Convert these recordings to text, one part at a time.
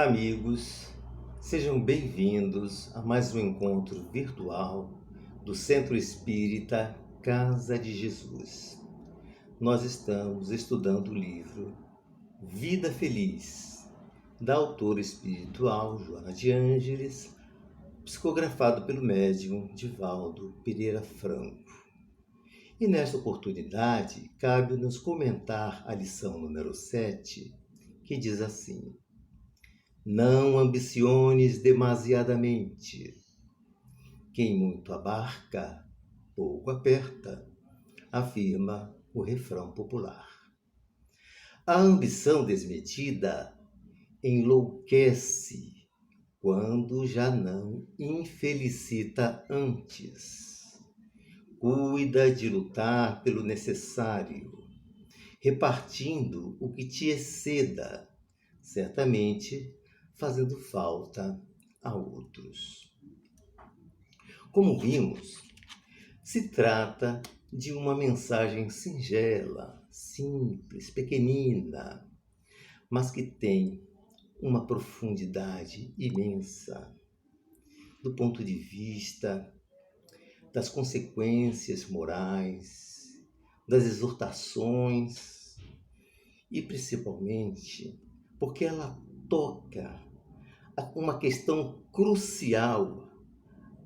Amigos, sejam bem-vindos a mais um encontro virtual do Centro Espírita Casa de Jesus. Nós estamos estudando o livro Vida Feliz, da autora espiritual Joana de Ângeles, psicografado pelo médium Divaldo Pereira Franco. E nesta oportunidade, cabe-nos comentar a lição número 7, que diz assim: não ambiciones demasiadamente. Quem muito abarca, pouco aperta, afirma o refrão popular. A ambição desmedida enlouquece quando já não infelicita antes. Cuida de lutar pelo necessário, repartindo o que te exceda, certamente fazendo falta a outros. Como vimos, se trata de uma mensagem singela, simples, pequenina, mas que tem uma profundidade imensa do ponto de vista das consequências morais, das exortações e principalmente porque ela toca uma questão crucial,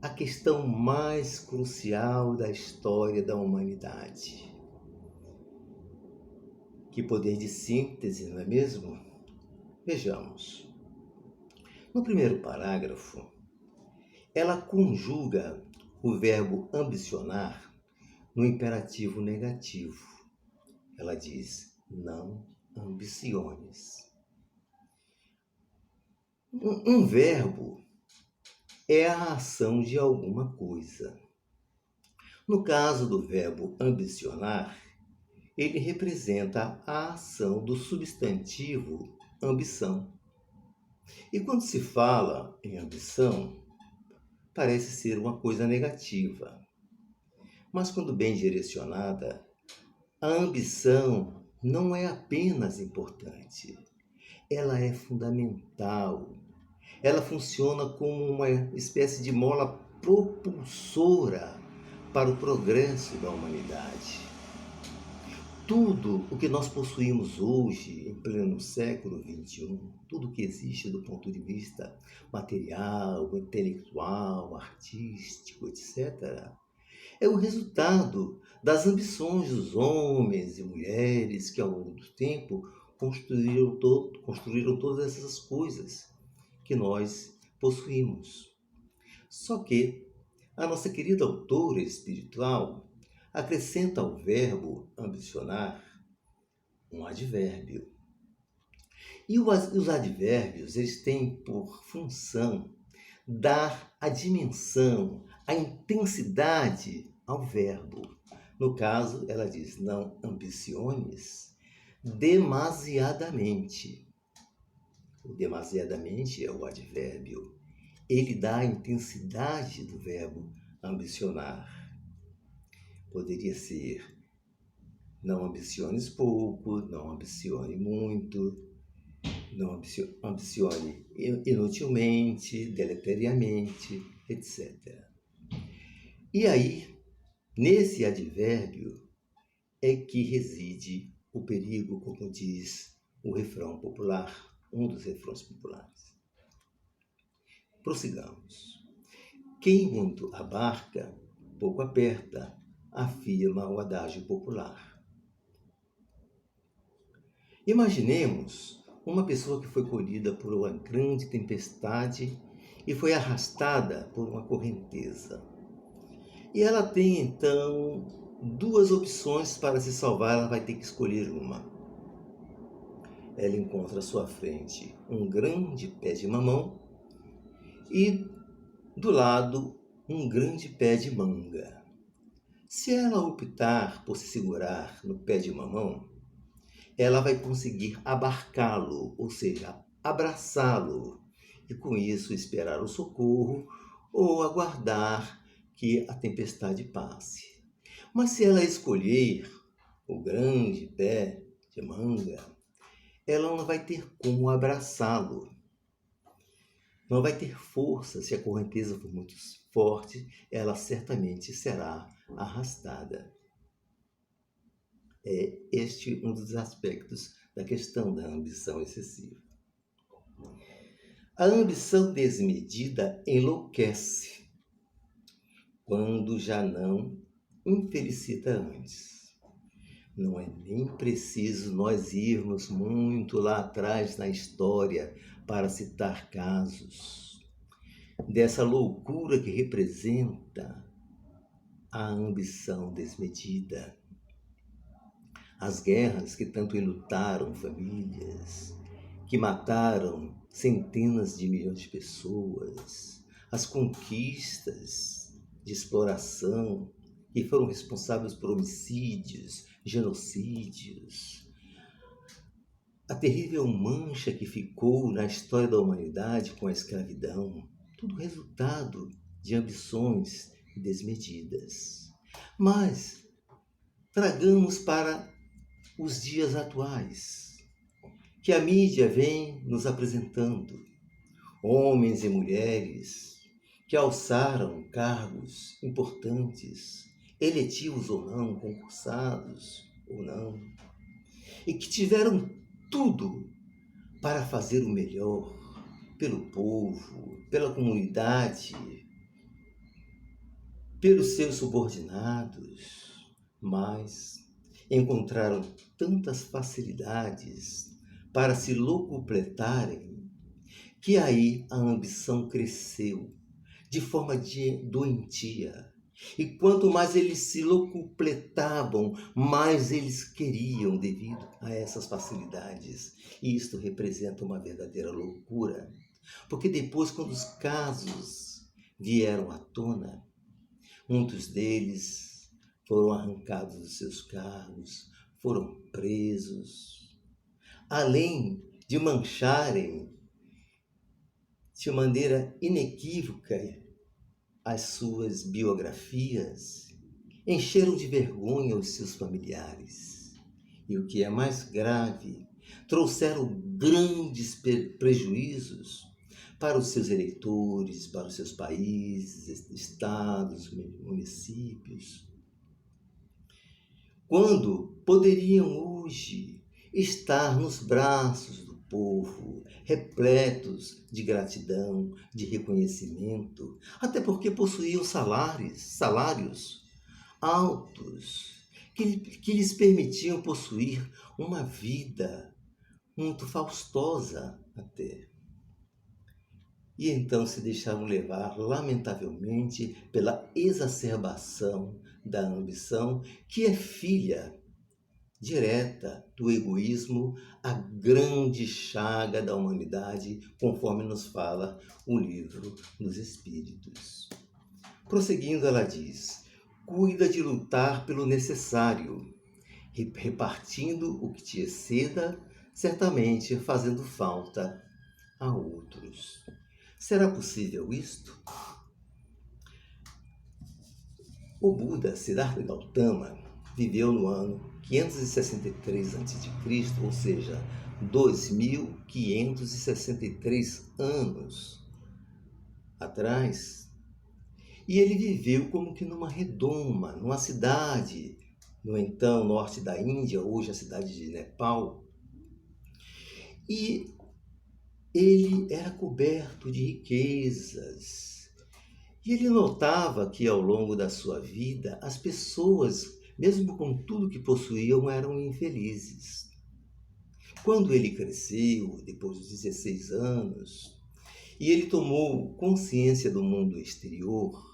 a questão mais crucial da história da humanidade. Que poder de síntese, não é mesmo? Vejamos. No primeiro parágrafo, ela conjuga o verbo ambicionar no imperativo negativo. Ela diz: não ambiciones. Um verbo é a ação de alguma coisa. No caso do verbo ambicionar, ele representa a ação do substantivo ambição. E quando se fala em ambição, parece ser uma coisa negativa. Mas quando bem direcionada, a ambição não é apenas importante, ela é fundamental. Ela funciona como uma espécie de mola propulsora para o progresso da humanidade. Tudo o que nós possuímos hoje, em pleno século XXI, tudo que existe do ponto de vista material, intelectual, artístico, etc., é o resultado das ambições dos homens e mulheres que, ao longo do tempo, construíram todas essas coisas que nós possuímos. Só que a nossa querida autora espiritual acrescenta ao verbo ambicionar um advérbio. E os advérbios, eles têm por função dar a dimensão, a intensidade ao verbo. No caso, ela diz: não ambiciones demasiadamente. O demasiadamente é o advérbio. Ele dá a intensidade do verbo ambicionar. Poderia ser: não ambiciones pouco, não ambicione muito, não ambicione inutilmente, deleteriamente, etc. E aí, nesse advérbio, é que reside o perigo, como diz o refrão popular, um dos refrões populares. Prossigamos. Quem muito abarca, pouco aperta, afirma o adágio popular. Imaginemos uma pessoa que foi colhida por uma grande tempestade e foi arrastada por uma correnteza. E ela tem, então, duas opções para se salvar, ela vai ter que escolher uma. Ela encontra à sua frente um grande pé de mamão e, do lado, um grande pé de manga. Se ela optar por se segurar no pé de mamão, ela vai conseguir abarcá-lo, ou seja, abraçá-lo, e com isso esperar o socorro ou aguardar que a tempestade passe. Mas se ela escolher o grande pé de manga, ela não vai ter como abraçá-lo. não vai ter força se a correnteza for muito forte, ela certamente será arrastada. É este um dos aspectos da questão da ambição excessiva. A ambição desmedida enlouquece quando já não infelicita antes. Não é nem preciso nós irmos muito lá atrás na história para citar casos dessa loucura que representa a ambição desmedida. As guerras que tanto enlutaram famílias, que mataram centenas de milhões de pessoas, as conquistas de exploração que foram responsáveis por homicídios, genocídios, a terrível mancha que ficou na história da humanidade com a escravidão, tudo resultado de ambições desmedidas. Mas tragamos para os dias atuais, que a mídia vem nos apresentando, homens e mulheres que alçaram cargos importantes, eletivos ou não, concursados ou não, e que tiveram tudo para fazer o melhor pelo povo, pela comunidade, pelos seus subordinados, mas encontraram tantas facilidades para se locupletarem que aí a ambição cresceu de forma doentia. E quanto mais eles se locupletavam, mais eles queriam devido a essas facilidades. E isto representa uma verdadeira loucura, porque depois, quando os casos vieram à tona, muitos deles foram arrancados dos seus cargos, foram presos, além de mancharem de maneira inequívoca as suas biografias, encheram de vergonha os seus familiares. E o que é mais grave, trouxeram grandes prejuízos para os seus eleitores, para os seus países, estados, municípios, quando poderiam hoje estar nos braços do povo, repletos de gratidão, de reconhecimento, até porque possuíam salários altos, que lhes permitiam possuir uma vida muito faustosa até. E então se deixaram levar, lamentavelmente, pela exacerbação da ambição, que é filha direta do egoísmo, a grande chaga da humanidade, conforme nos fala o livro dos Espíritos. Prosseguindo, ela diz: cuida de lutar pelo necessário, repartindo o que te exceda, certamente fazendo falta a outros. Será possível isto? O Buda Siddhartha Gautama viveu no ano 563 a.C., ou seja, 2563 anos atrás, e ele viveu como que numa redoma, numa cidade, no então norte da Índia, hoje a cidade de Nepal, e ele era coberto de riquezas. E ele notava que ao longo da sua vida, as pessoas, mesmo com tudo que possuíam, eram infelizes. Quando ele cresceu, depois dos 16 anos, e ele tomou consciência do mundo exterior,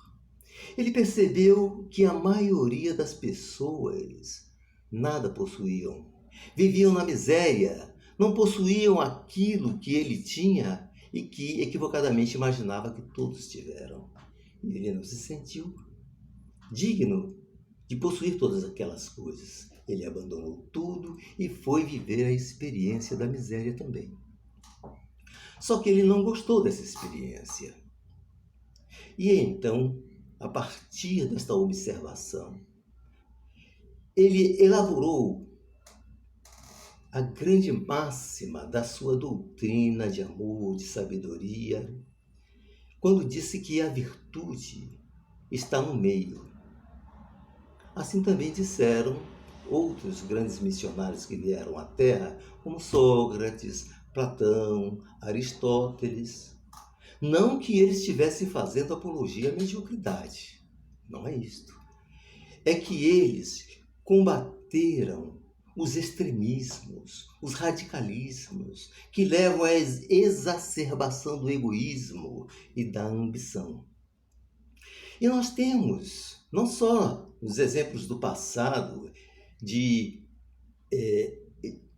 ele percebeu que a maioria das pessoas nada possuíam. Viviam na miséria, não possuíam aquilo que ele tinha e que equivocadamente imaginava que todos tiveram. E ele não se sentiu digno de possuir todas aquelas coisas. Ele abandonou tudo e foi viver a experiência da miséria também. Só que ele não gostou dessa experiência. E então, a partir desta observação, ele elaborou a grande máxima da sua doutrina de amor, de sabedoria, quando disse que a virtude está no meio. Assim também disseram outros grandes missionários que vieram à Terra, como Sócrates, Platão, Aristóteles. Não que eles estivessem fazendo apologia à mediocridade, não é isto. É que eles combateram os extremismos, os radicalismos, que levam à exacerbação do egoísmo e da ambição. E nós temos, não só os exemplos do passado de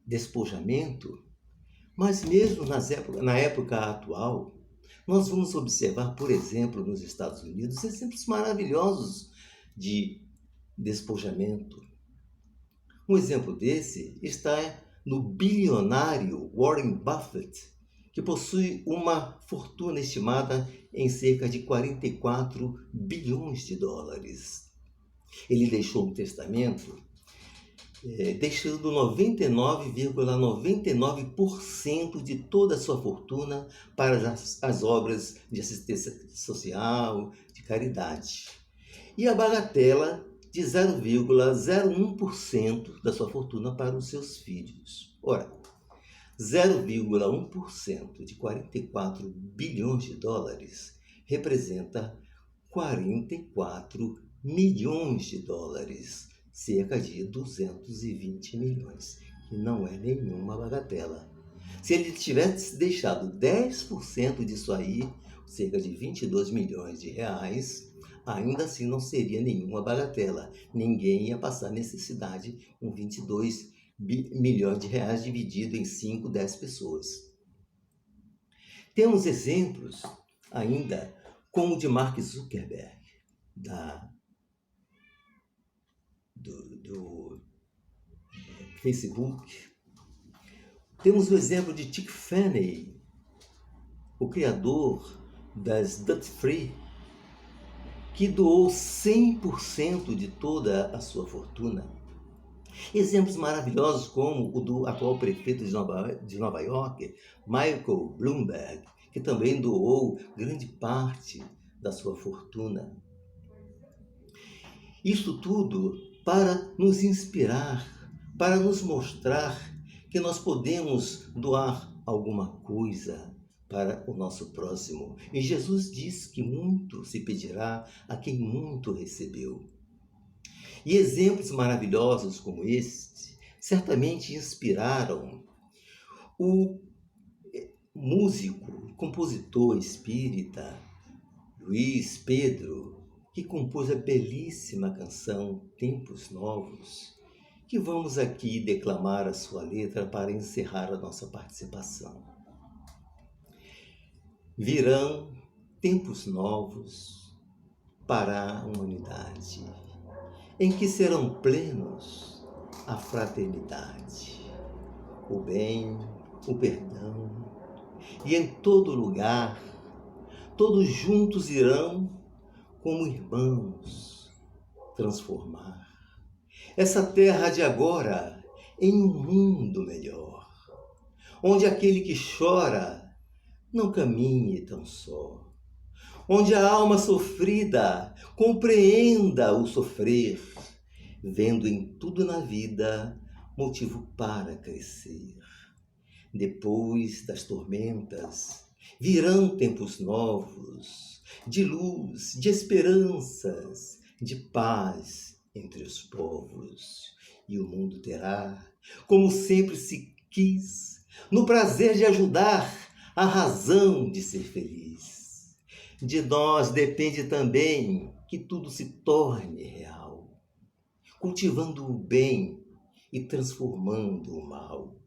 despojamento, mas mesmo na época atual, nós vamos observar, por exemplo, nos Estados Unidos, exemplos maravilhosos de despojamento. Um exemplo desse está no bilionário Warren Buffett, que possui uma fortuna estimada em cerca de 44 bilhões de dólares. Ele deixou um testamento deixando 99,99% de toda a sua fortuna para as obras de assistência social, de caridade. E a bagatela de 0,01% da sua fortuna para os seus filhos. Ora, 0,1% de 44 bilhões de dólares representa 44 milhões de dólares, cerca de 220 milhões, que não é nenhuma bagatela. Se ele tivesse deixado 10% disso aí, cerca de 22 milhões de reais, ainda assim não seria nenhuma bagatela. Ninguém ia passar necessidade com 22 milhões de reais dividido em 5, 10 pessoas. Temos exemplos ainda como o de Mark Zuckerberg, do Facebook. Temos o exemplo de Tim Fenney, o criador das Duty Free, que doou 100% de toda a sua fortuna. Exemplos maravilhosos como o do atual prefeito de Nova York, Michael Bloomberg, que também doou grande parte da sua fortuna. Isso tudo para nos inspirar, para nos mostrar que nós podemos doar alguma coisa para o nosso próximo. E Jesus diz que muito se pedirá a quem muito recebeu. E exemplos maravilhosos como este certamente inspiraram o músico, compositor espírita Luiz Pedro, que compôs a belíssima canção Tempos Novos, que vamos aqui declamar a sua letra para encerrar a nossa participação. Virão tempos novos para a humanidade, em que serão plenos a fraternidade, o bem, o perdão, e em todo lugar, todos juntos irão, como irmãos, transformar essa terra de agora em um mundo melhor, onde aquele que chora não caminhe tão só, onde a alma sofrida compreenda o sofrer, vendo em tudo na vida motivo para crescer. Depois das tormentas virão tempos novos, de luz, de esperanças, de paz entre os povos. E o mundo terá, como sempre se quis, no prazer de ajudar, a razão de ser feliz. De nós depende também que tudo se torne real, cultivando o bem e transformando o mal,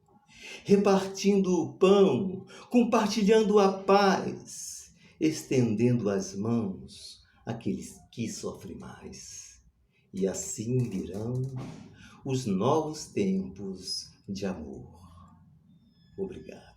repartindo o pão, compartilhando a paz, estendendo as mãos àqueles que sofrem mais. E assim virão os novos tempos de amor. Obrigado.